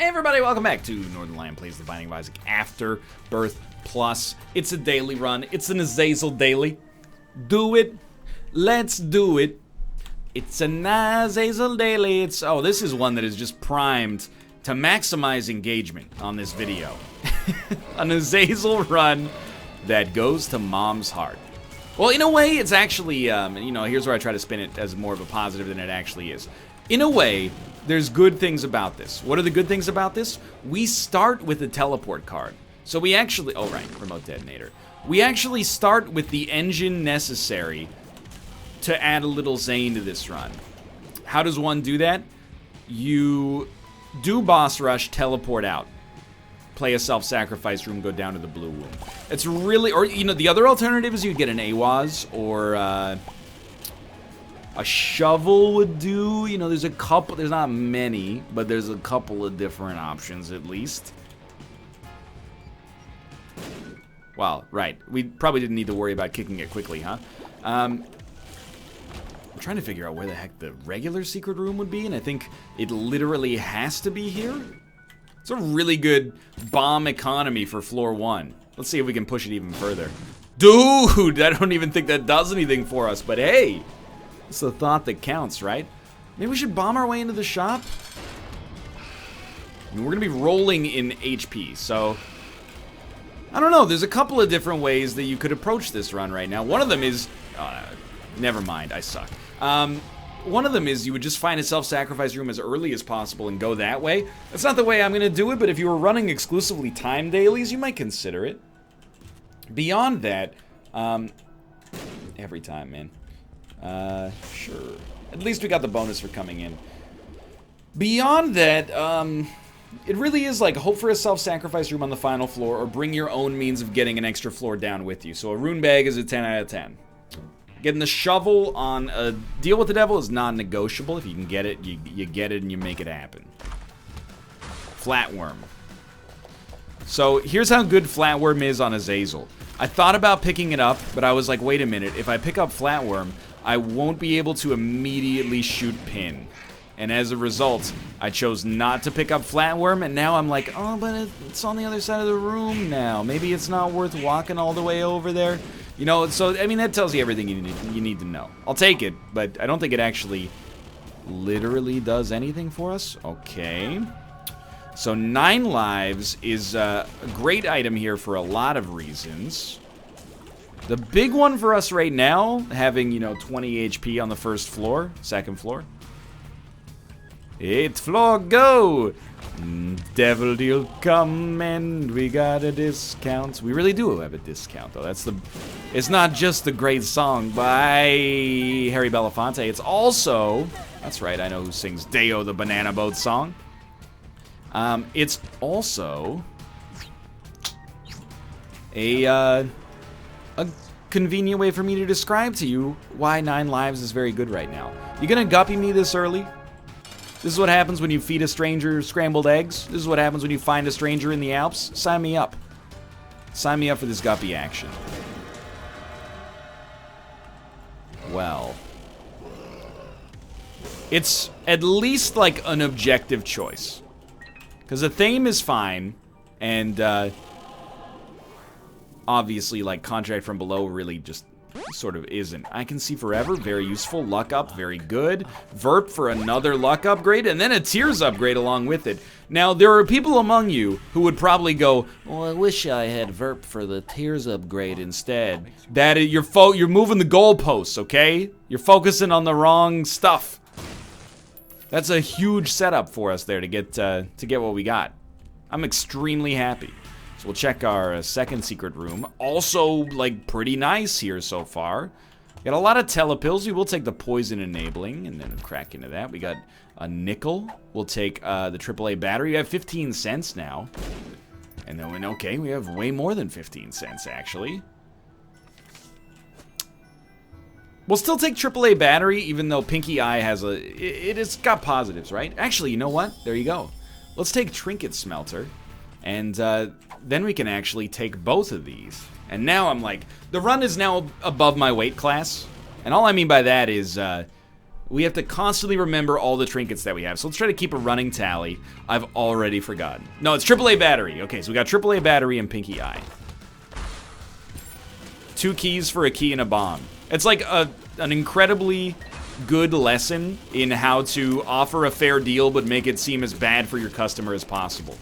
Hey everybody, welcome back to Northernlion Plays the Binding of Isaac Afterbirth Plus. It's a daily run. It's an Azazel daily. Do it. Let's do it. It's an Azazel daily. Oh, this is one that is just primed to maximize engagement on this video. An Azazel run that goes to mom's heart. Well, in a way, it's actually, here's where I try to spin it as more of a positive than it actually is. In a way, there's good things about this. What are the good things about this? We start with the teleport card. So we actually, oh right, remote detonator. We actually start with the engine necessary to add a little Zane to this run. How does one do that? You do boss rush, teleport out. Play a self-sacrifice room, go down to the blue room. It's really, or the other alternative is you get an AWAS or a shovel would do. There's a couple, there's not many, but there's a couple of different options at least. Well, right, we probably didn't need to worry about kicking it quickly, huh? I'm trying to figure out where the heck the regular secret room would be, and I think it literally has to be here. It's a really good bomb economy for floor 1. Let's see if we can push it even further. Dude, I don't even think that does anything for us, but hey, it's the thought that counts, right? Maybe we should bomb our way into the shop? I mean, we're gonna be rolling in HP, so I don't know, there's a couple of different ways that you could approach this run right now. One of them is, never mind, I suck. One of them is you would just find a self-sacrifice room as early as possible and go that way. That's not the way I'm gonna do it, but if you were running exclusively time dailies, you might consider it. Beyond that, every time, man. Sure. At least we got the bonus for coming in. Beyond that, it really is like hope for a self-sacrifice room on the final floor or bring your own means of getting an extra floor down with you. So a rune bag is a 10 out of 10. Getting the shovel on a deal with the devil is non-negotiable. If you can get it, you get it and you make it happen. Flatworm. So here's how good Flatworm is on Azazel. I thought about picking it up, but I was like, wait a minute. If I pick up Flatworm, I won't be able to immediately shoot Pin. And as a result, I chose not to pick up Flatworm, and now I'm like, oh, but it's on the other side of the room now. Maybe it's not worth walking all the way over there. So, I mean, that tells you everything you need to know. I'll take it, but I don't think it actually literally does anything for us. Okay. So 9 lives is a great item here for a lot of reasons. The big one for us right now, having, 20 HP on the first floor, second floor. 8th floor, go! Devil deal come and we got a discount. We really do have a discount, though. It's not just the great song by Harry Belafonte. It's also, that's right, I know who sings Deo the Banana Boat song. It's also a convenient way for me to describe to you why 9 lives is very good right now. You gonna guppy me this early? This is what happens when you feed a stranger scrambled eggs. This is what happens when you find a stranger in the Alps. Sign me up. Sign me up for this guppy action. Well, it's at least like an objective choice. Because the theme is fine, and obviously, like, Contract from Below really just sort of isn't. I Can See Forever, very useful. Luck Up, very good. Verp for another luck upgrade, and then a Tears upgrade along with it. Now, there are people among you who would probably go, well, I wish I had Verp for the Tears upgrade instead. You're moving the goalposts, okay? You're focusing on the wrong stuff. That's a huge setup for us there to get what we got. I'm extremely happy. So we'll check our second secret room. Also, like, pretty nice here so far. Got a lot of telepills. We will take the poison enabling and then crack into that. We got a nickel. We'll take the AAA battery. We have 15 cents now. And then, okay, we have way more than 15 cents, actually. We'll still take AAA battery, even though Pinky Eye has it's got positives, right? Actually, you know what? There you go. Let's take Trinket Smelter, and then we can actually take both of these. And now I'm like, the run is now above my weight class, and all I mean by that is We have to constantly remember all the trinkets that we have. So let's try to keep a running tally. I've already forgotten. No, it's AAA battery. Okay, so we got AAA battery and Pinky Eye. 2 keys for a key and a bomb. It's like an incredibly good lesson in how to offer a fair deal but make it seem as bad for your customer as possible.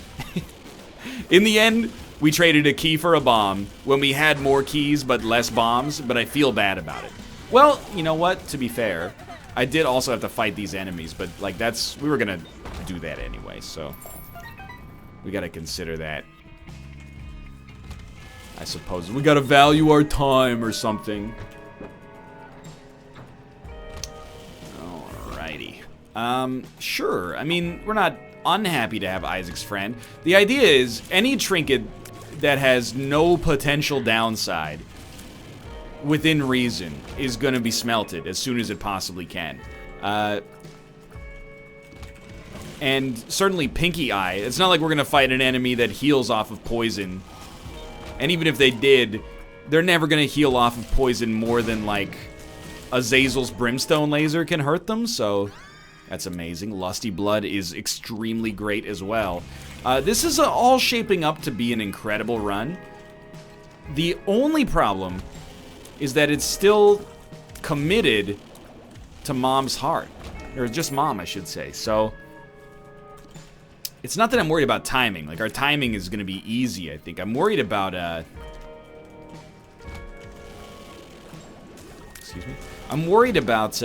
In the end, we traded a key for a bomb when we had more keys but less bombs, but I feel bad about it. Well, you know what? To be fair, I did also have to fight these enemies, but like we were gonna do that anyway, so we gotta consider that. I suppose we gotta value our time or something. Alrighty. Sure. I mean, we're not unhappy to have Isaac's friend. The idea is any trinket that has no potential downside within reason is going to be smelted as soon as it possibly can. And certainly Pinky Eye. It's not like we're going to fight an enemy that heals off of poison. And even if they did, they're never going to heal off of poison more than like Azazel's Brimstone Laser can hurt them, so that's amazing. Lusty Blood is extremely great as well. This is all shaping up to be an incredible run. The only problem is that it's still committed to Mom's heart. Or just Mom, I should say. So it's not that I'm worried about timing. Like, our timing is going to be easy, I think. I'm worried about, excuse me. I'm worried about,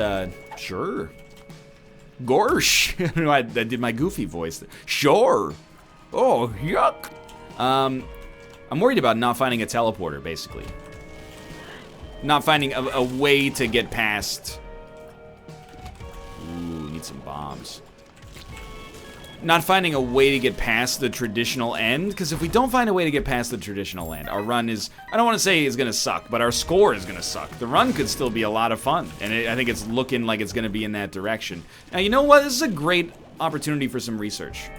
sure. Gorsh. I did my goofy voice. Sure. Oh, yuck. I'm worried about not finding a teleporter, basically. Not finding a way to get past. Ooh, need some bombs. Not finding a way to get past the traditional end, because if we don't find a way to get past the traditional end, our run is, I don't want to say is going to suck, but our score is going to suck. The run could still be a lot of fun, and I think it's looking like it's going to be in that direction. Now, you know what? This is a great opportunity for some research.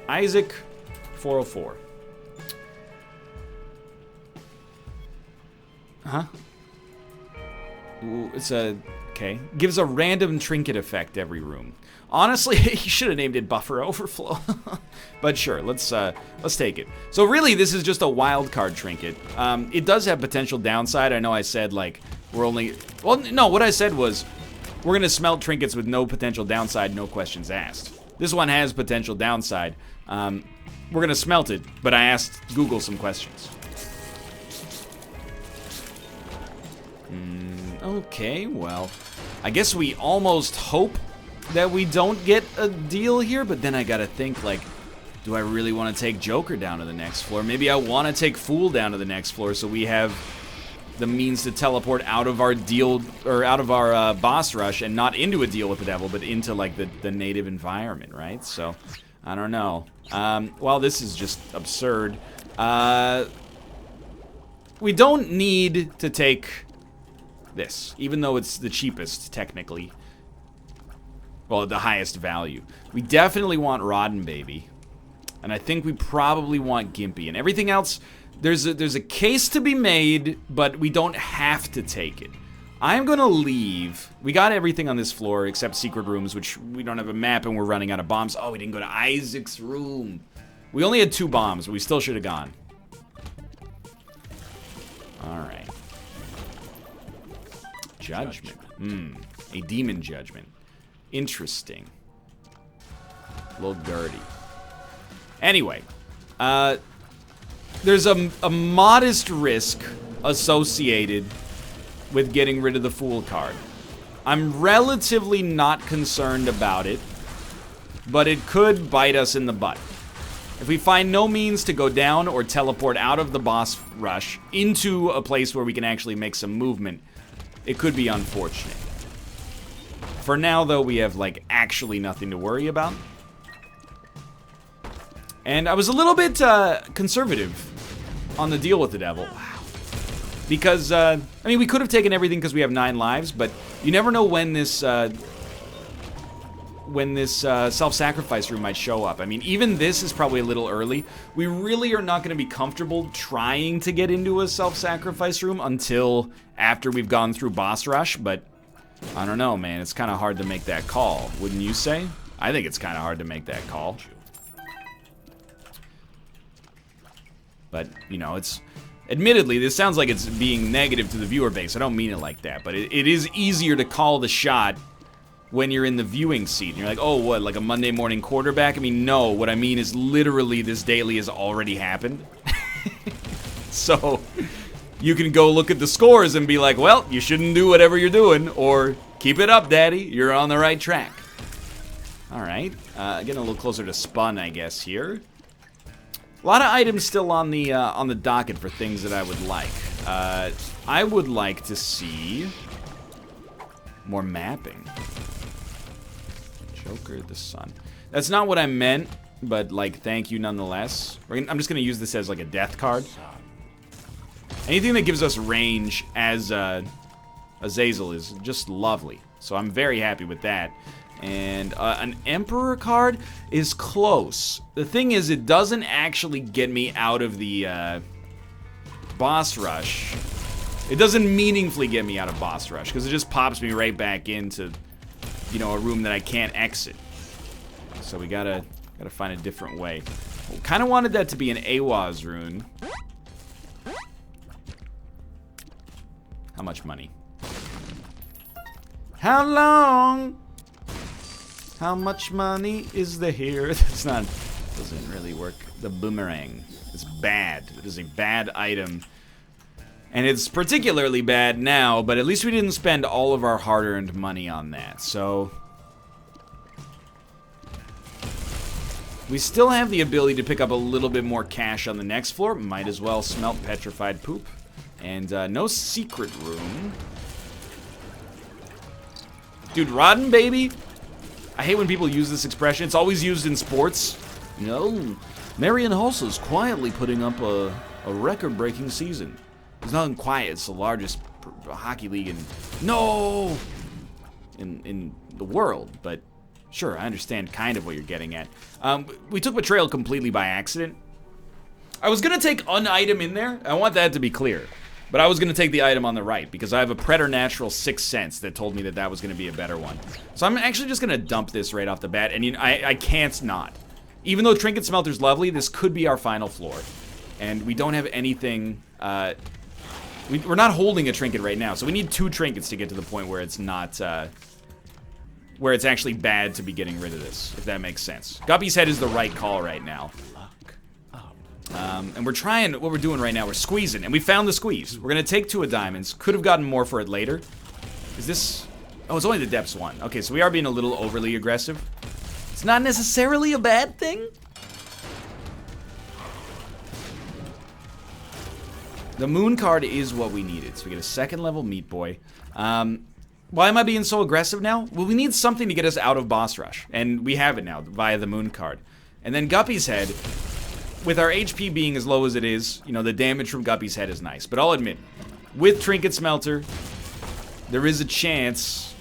Isaac 404. Huh? Ooh, it's a, okay. Gives a random trinket effect every room. Honestly, you should have named it Buffer Overflow. But sure, let's take it. So really, this is just a wild card trinket. It does have potential downside. I know I said, like, we're only... Well, no, what I said was, we're going to smelt trinkets with no potential downside, no questions asked. This one has potential downside. We're going to smelt it, but I asked Google some questions. Okay, well, I guess we almost hope that we don't get a deal here, but then I gotta think, like, do I really want to take Joker down to the next floor? Maybe I want to take Fool down to the next floor so we have the means to teleport out of our deal, or out of our boss rush, and not into a deal with the devil, but into, like, the native environment, right? So, I don't know. Well, this is just absurd. We don't need to take this, even though it's the cheapest, technically. Well, the highest value. We definitely want Rodden Baby. And I think we probably want Gimpy. And everything else, there's a case to be made, but we don't have to take it. I'm gonna leave. We got everything on this floor except secret rooms, which we don't have a map and we're running out of bombs. Oh, we didn't go to Isaac's room. We only had 2 bombs, but we still should have gone. Alright. Judgment. A demon judgment. Interesting. A little dirty. Anyway, there's a modest risk associated with getting rid of the Fool card. I'm relatively not concerned about it, but it could bite us in the butt. If we find no means to go down or teleport out of the boss rush into a place where we can actually make some movement, it could be unfortunate. For now, though, we have, like, actually nothing to worry about. And I was a little bit conservative on the deal with the devil. Wow. Because, I mean, we could have taken everything because we have 9 lives, but you never know when this self-sacrifice room might show up. I mean, even this is probably a little early. We really are not going to be comfortable trying to get into a self-sacrifice room until after we've gone through boss rush, but I don't know, man. It's kind of hard to make that call, wouldn't you say? I think it's kind of hard to make that call. But, you know, it's... Admittedly, this sounds like it's being negative to the viewer base. I don't mean it like that, but it is easier to call the shot when you're in the viewing seat. And you're like, oh, what, like a Monday morning quarterback? I mean, no. What I mean is literally this daily has already happened. So, you can go look at the scores and be like, well, you shouldn't do whatever you're doing, or keep it up, daddy. You're on the right track. All right. Getting a little closer to spun, I guess, here. A lot of items still on the docket for things that I would like. I would like to see more mapping. Joker the Sun. That's not what I meant, but like, thank you nonetheless. I'm just gonna use this as like a death card. Anything that gives us range as Azazel is just lovely. So I'm very happy with that. And an Emperor card is close. The thing is, it doesn't actually get me out of the boss rush. It doesn't meaningfully get me out of boss rush, because it just pops me right back into, you know, a room that I can't exit. So we gotta find a different way. Kind of wanted that to be an Awaz rune. How much money? How long? How much money is there here? That's not... Doesn't really work. The boomerang. It's bad. It is a bad item. And it's particularly bad now, but at least we didn't spend all of our hard-earned money on that, so... We still have the ability to pick up a little bit more cash on the next floor. Might as well smelt petrified poop. And no secret room. Dude, rotten baby? I hate when people use this expression. It's always used in sports. You know, Marion Hulsa's quietly putting up a record-breaking season. It's not quiet. It's the largest hockey league in the world. But sure, I understand kind of what you're getting at. We took Betrayal completely by accident. I was gonna take an item in there. I want that to be clear. But I was going to take the item on the right, because I have a preternatural 6th sense that told me that that was going to be a better one. So I'm actually just going to dump this right off the bat, and you know, I can't not. Even though Trinket Smelter's lovely, this could be our final floor. And we don't have anything... we're not holding a trinket right now, so we need 2 trinkets to get to the point where it's not... where it's actually bad to be getting rid of this, if that makes sense. Guppy's Head is the right call right now. And we're trying, what we're doing right now, we're squeezing, and we found the squeeze. We're gonna take 2 of diamonds. Could have gotten more for it later. Is this, oh, it's only the depths 1. Okay, so we are being a little overly aggressive. It's not necessarily a bad thing. The moon card is what we needed, so we get a 2nd level meat boy. Why am I being so aggressive now? Well, we need something to get us out of boss rush, and we have it now via the moon card. And then Guppy's Head. With our HP being as low as it is, you know, the damage from Guppy's Head is nice. But I'll admit, with Trinket Smelter, there is a chance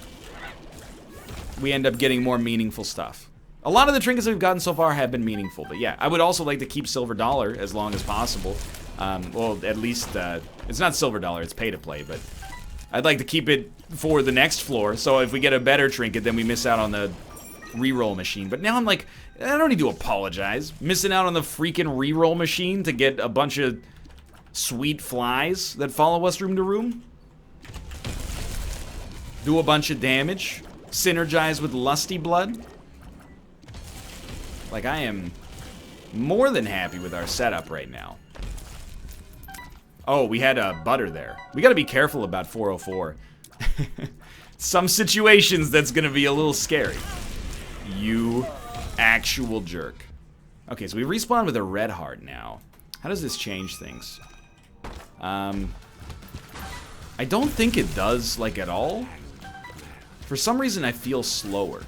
we end up getting more meaningful stuff. A lot of the trinkets that we've gotten so far have been meaningful. But yeah, I would also like to keep Silver Dollar as long as possible. Well, at least, it's not Silver Dollar, it's pay to play. But I'd like to keep it for the next floor. So if we get a better trinket, then we miss out on the reroll machine. But now I'm like, I don't need to apologize. Missing out on the freaking reroll machine to get a bunch of sweet flies that follow us room to room. Do a bunch of damage. Synergize with Lusty Blood. Like, I am more than happy with our setup right now. Oh, we had a butter there. We gotta be careful about 404. Some situations that's gonna be a little scary. You actual jerk. Okay, so we respawn with a red heart now. How does this change things? I don't think it does, like, at all. For some reason, I feel slower.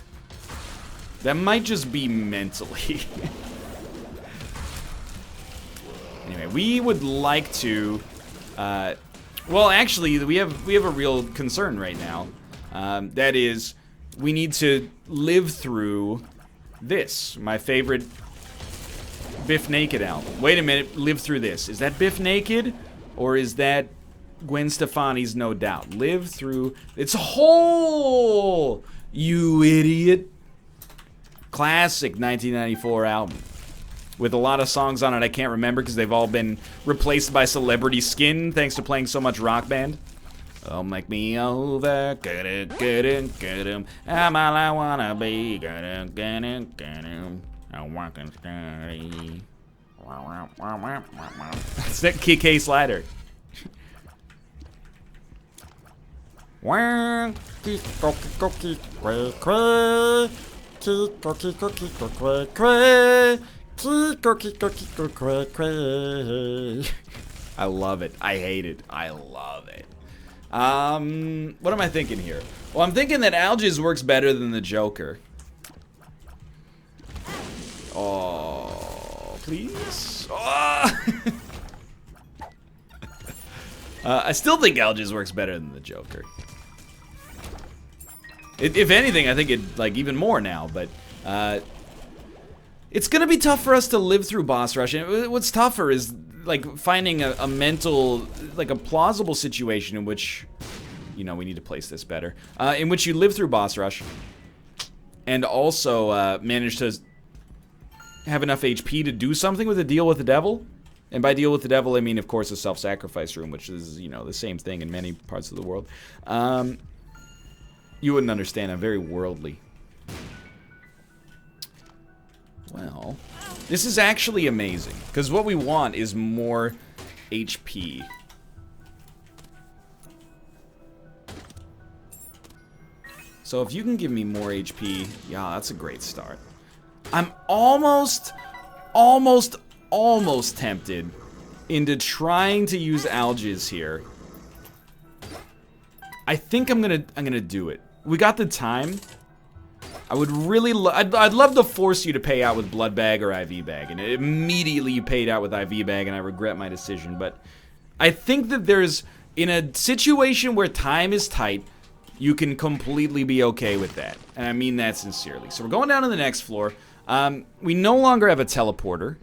That might just be mentally. Anyway, we would like to... well, actually, we have a real concern right now. That is, we need to live through this. My favorite Biff Naked album. Wait a minute, live through this. Is that Biff Naked? Or is that Gwen Stefani's No Doubt. Live through its whole, you idiot. Classic 1994 album. With a lot of songs on it I can't remember because they've all been replaced by Celebrity Skin thanks to playing so much Rock Band. Oh, make me over, get it, I'm all I wanna be, get it, I'm walking steady. That's that KK slider. I love it. I hate it. I love it. What am I thinking here? Well, I'm thinking that Algiz works better than the Joker. Oh, please. Oh. I still think Algiz works better than the Joker. If anything, I think it, like, even more now, but, it's gonna be tough for us to live through boss rush, and what's tougher is, like, finding a mental, like, a plausible situation in which, you know, we need to place this better, in which you live through boss rush, and also, manage to have enough HP to do something with a deal with the devil. And by deal with the devil, I mean, of course, a self-sacrifice room, which is, you know, the same thing in many parts of the world. You wouldn't understand. I'm very worldly. Well, this is actually amazing, because what we want is more HP. So if you can give me more HP, yeah, that's a great start. I'm almost tempted into trying to use Algiz here. I think I'm gonna do it. We got the time. I would really I'd love to force you to pay out with Blood Bag or IV Bag, and immediately you paid out with IV Bag, and I regret my decision, but I think that there's, in a situation where time is tight, you can completely be okay with that, and I mean that sincerely. So we're going down to the next floor. We no longer have a teleporter,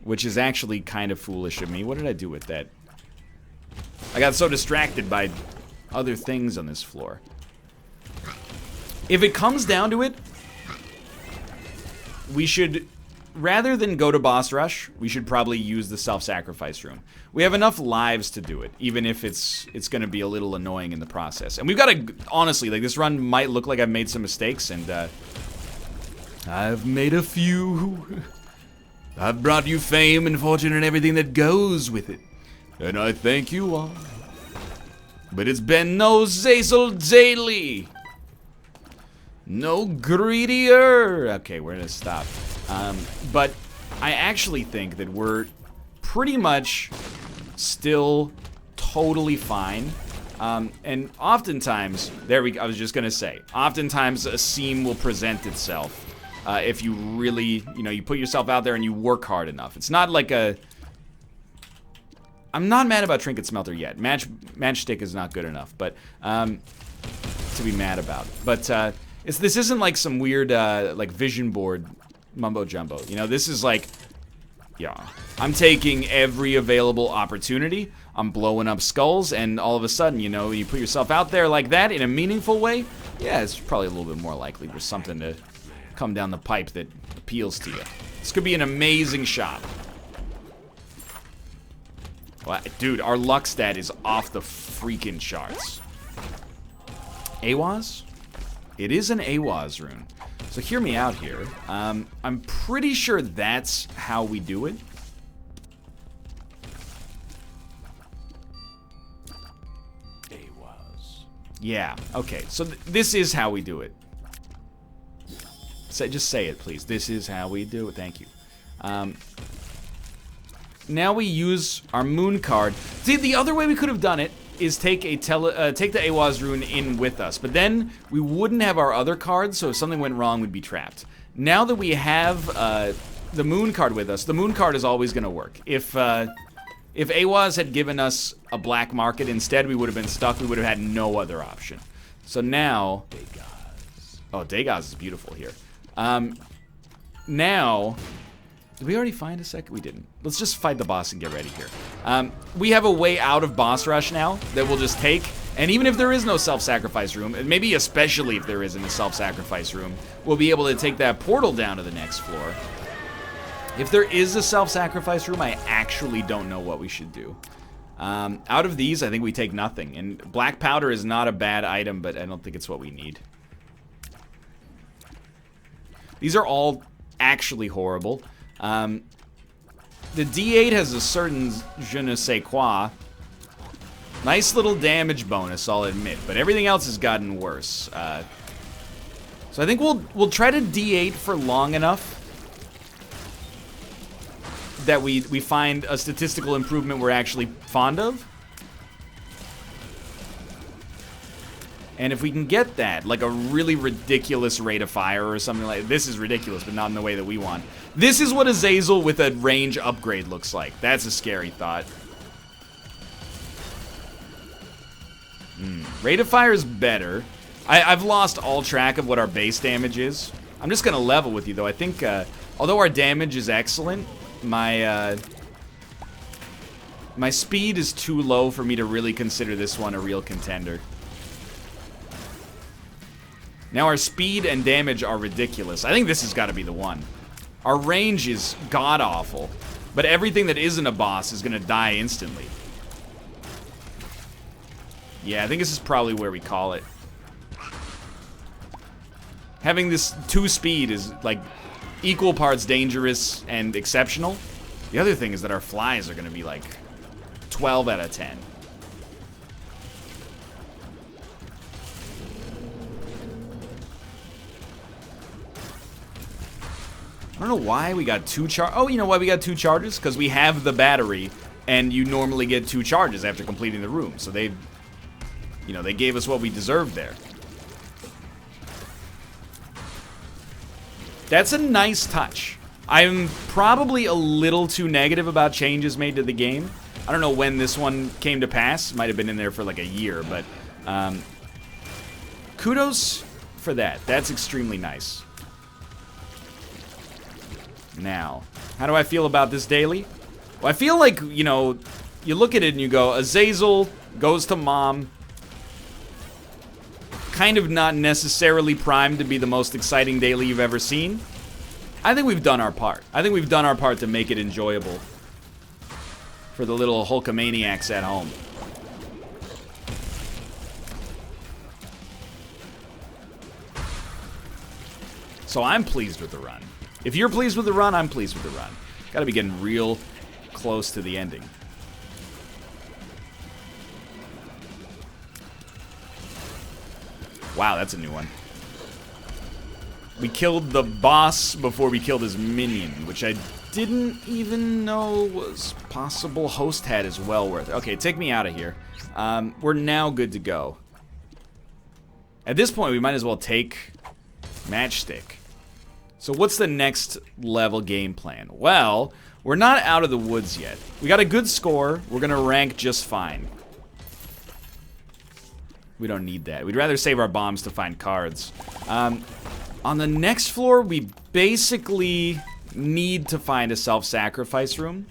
which is actually kind of foolish of me. What did I do with that? I got so distracted by other things on this floor. If it comes down to it, we should, rather than go to boss rush, we should probably use the self-sacrifice room. We have enough lives to do it, even if it's going to be a little annoying in the process. And we've got to, honestly, like, this run might look like I've made some mistakes, and I've made a few. I've brought you fame and fortune and everything that goes with it, and I thank you all. But it's been no Zazel daily. No greedier. Okay, we're gonna stop. But I actually think that we're pretty much still totally fine. And oftentimes, I was just gonna say, oftentimes a seam will present itself if you really, you know, you put yourself out there and you work hard enough. It's not like a... I'm not mad about Trinket Smelter yet. Matchstick is not good enough, but to be mad about. But this isn't like some weird like vision board mumbo jumbo. You know, this is like, yeah, I'm taking every available opportunity. I'm blowing up skulls, and all of a sudden, you know, you put yourself out there like that in a meaningful way. Yeah, it's probably a little bit more likely for something to come down the pipe that appeals to you. This could be an amazing shot. Well, dude, our luck stat is off the freaking charts. AWAS? It is an AWAS rune. So hear me out here. I'm pretty sure that's how we do it. AWAS. Yeah, okay. So this is how we do it. Just say it, please. This is how we do it. Thank you. Now we use our moon card. See, the other way we could have done it is take the AWAS rune in with us, but then we wouldn't have our other cards, so if something went wrong, we'd be trapped. Now that we have the moon card with us, the moon card is always going to work. If AWAS had given us a black market instead, we would have been stuck. We would have had no other option. So now... Oh, Dagaz is beautiful here. Now... Did we already find a second? We didn't. Let's just fight the boss and get ready here. We have a way out of boss rush now that we'll just take. And even if there is no self-sacrifice room, and maybe especially if there isn't a self-sacrifice room, we'll be able to take that portal down to the next floor. If there is a self-sacrifice room, I actually don't know what we should do. Out of these, I think we take nothing. And black powder is not a bad item, but I don't think it's what we need. These are all actually horrible. The D8 has a certain je ne sais quoi. Nice little damage bonus, I'll admit, but everything else has gotten worse. So I think we'll try to D8 for long enough that we find a statistical improvement we're actually fond of. And if we can get that, like a really ridiculous rate of fire or something like this is ridiculous, but not in the way that we want. This is what Azazel with a range upgrade looks like. That's a scary thought. Rate of fire is better. I've lost all track of what our base damage is. I'm just gonna level with you though. I think, although our damage is excellent, my speed is too low for me to really consider this one a real contender. Now our speed and damage are ridiculous. I think this has got to be the one. Our range is god-awful, but everything that isn't a boss is going to die instantly. Yeah, I think this is probably where we call it. Having this 2 speed is like equal parts dangerous and exceptional. The other thing is that our flies are going to be like 12 out of 10. I don't know why we got 2 charges. Oh, you know why we got 2 charges? Because we have the battery, and you normally get 2 charges after completing the room. So they, you know, they gave us what we deserved there. That's a nice touch. I'm probably a little too negative about changes made to the game. I don't know when this one came to pass. Might have been in there for like a year, but kudos for that. That's extremely nice. Now, how do I feel about this daily? Well, I feel like, you know, you look at it and you go, Azazel goes to mom. Kind of not necessarily primed to be the most exciting daily you've ever seen. I think we've done our part. I think we've done our part to make it enjoyable for the little Hulkamaniacs at home. So I'm pleased with the run. If you're pleased with the run, I'm pleased with the run. Gotta be getting real close to the ending. Wow, that's a new one. We killed the boss before we killed his minion, which I didn't even know was possible. Host hat is well worth it. Okay, take me out of here. We're now good to go. At this point, we might as well take Matchstick. So what's the next level game plan? Well, we're not out of the woods yet. We got a good score. We're gonna rank just fine. We don't need that. We'd rather save our bombs to find cards. On the next floor, we basically need to find a self-sacrifice room.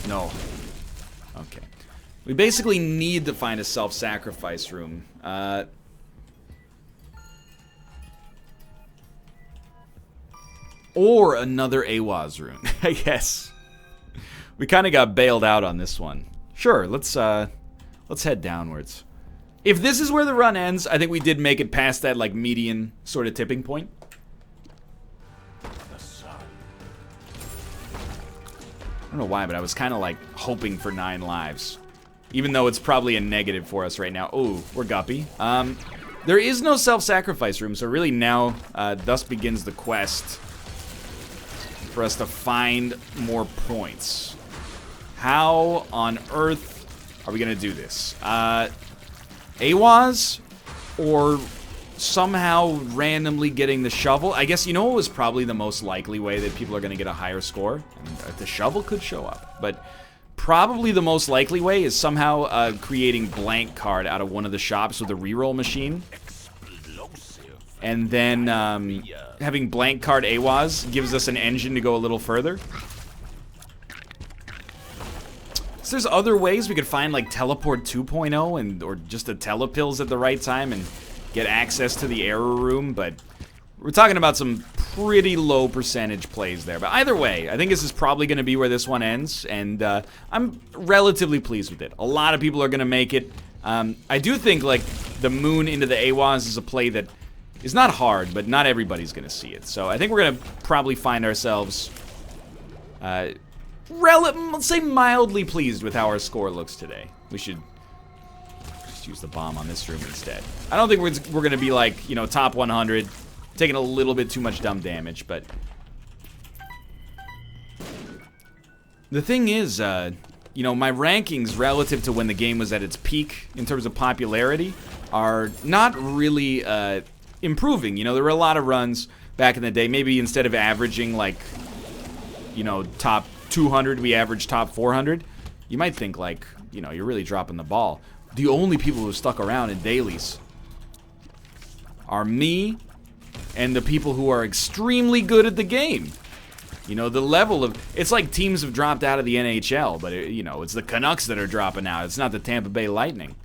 No. Okay. We basically need to find a self-sacrifice room. Or another AWAS room, I guess. We kind of got bailed out on this one. Sure, let's head downwards. If this is where the run ends, I think we did make it past that, like, median sort of tipping point. I don't know why, but I was kind of, like, hoping for 9 lives. Even though it's probably a negative for us right now. Oh, we're guppy. There is no self-sacrifice room, so really now, thus begins the quest for us to find more points. How on earth are we gonna do this? AWAS? Or somehow randomly getting the shovel? I guess, you know what was probably the most likely way that people are gonna get a higher score? I mean, the shovel could show up, but probably the most likely way is somehow creating blank card out of one of the shops with a reroll machine. And then having blank card AWAS gives us an engine to go a little further. So there's other ways we could find like Teleport 2.0 and or just a Telepills at the right time and get access to the error room, but we're talking about some pretty low percentage plays there. But either way, I think this is probably going to be where this one ends, and I'm relatively pleased with it. A lot of people are going to make it. I do think like the moon into the AWAS is a play that is not hard, but not everybody's going to see it. So I think we're going to probably find ourselves let's say mildly pleased with how our score looks today. We should just use the bomb on this room instead. I don't think we're going to be like, you know, top 100, taking a little bit too much dumb damage, but the thing is, you know, my rankings relative to when the game was at its peak in terms of popularity are not really improving. You know, there were a lot of runs back in the day. Maybe instead of averaging like, you know, top 200, we averaged top 400. You might think like, you know, you're really dropping the ball. The only people who stuck around in dailies are me and the people who are extremely good at the game. You know, the level of... It's like teams have dropped out of the NHL, but, you know, it's the Canucks that are dropping out. It's not the Tampa Bay Lightning.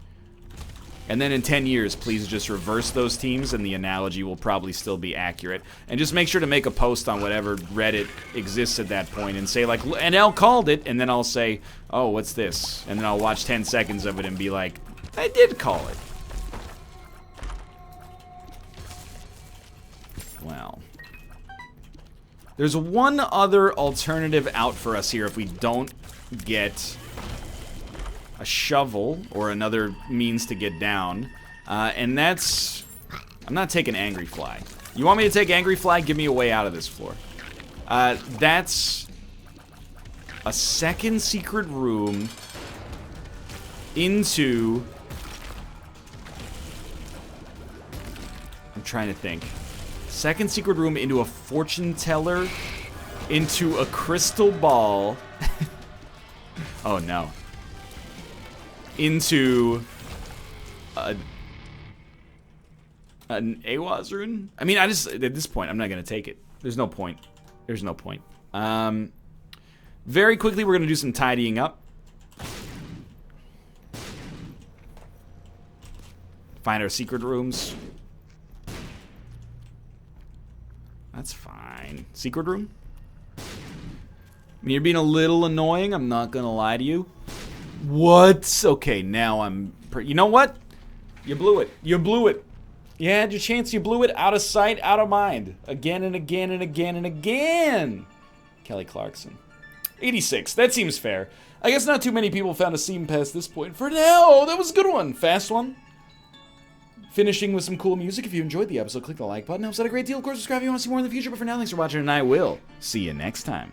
And then in 10 years, please just reverse those teams, and the analogy will probably still be accurate. And just make sure to make a post on whatever Reddit exists at that point and say, like, NL called it, and then I'll say, oh, what's this? And then I'll watch 10 seconds of it and be like, I did call it. Well, there's one other alternative out for us here if we don't get a shovel or another means to get down, and that's... I'm not taking Angry Fly. You want me to take Angry Fly? Give me a way out of this floor. That's a second secret room into... I'm trying to think. Second secret room into a fortune teller, into a crystal ball. Oh no. Into an AWAS rune? I mean, at this point, I'm not going to take it. There's no point. There's no point. Very quickly, we're going to do some tidying up. Find our secret rooms. That's fine. Secret room? I mean, you're being a little annoying, I'm not going to lie to you. What? Okay, now I'm... You know what? You blew it. You blew it. You had your chance, you blew it. Out of sight, out of mind. Again and again and again and again. Kelly Clarkson. 86. That seems fair. I guess not too many people found a seam past this point. For now, that was a good one. Fast one. Finishing with some cool music. If you enjoyed the episode, click the like button. It helps out a great deal. Of course, subscribe if you want to see more in the future. But for now, thanks for watching, and I will see you next time.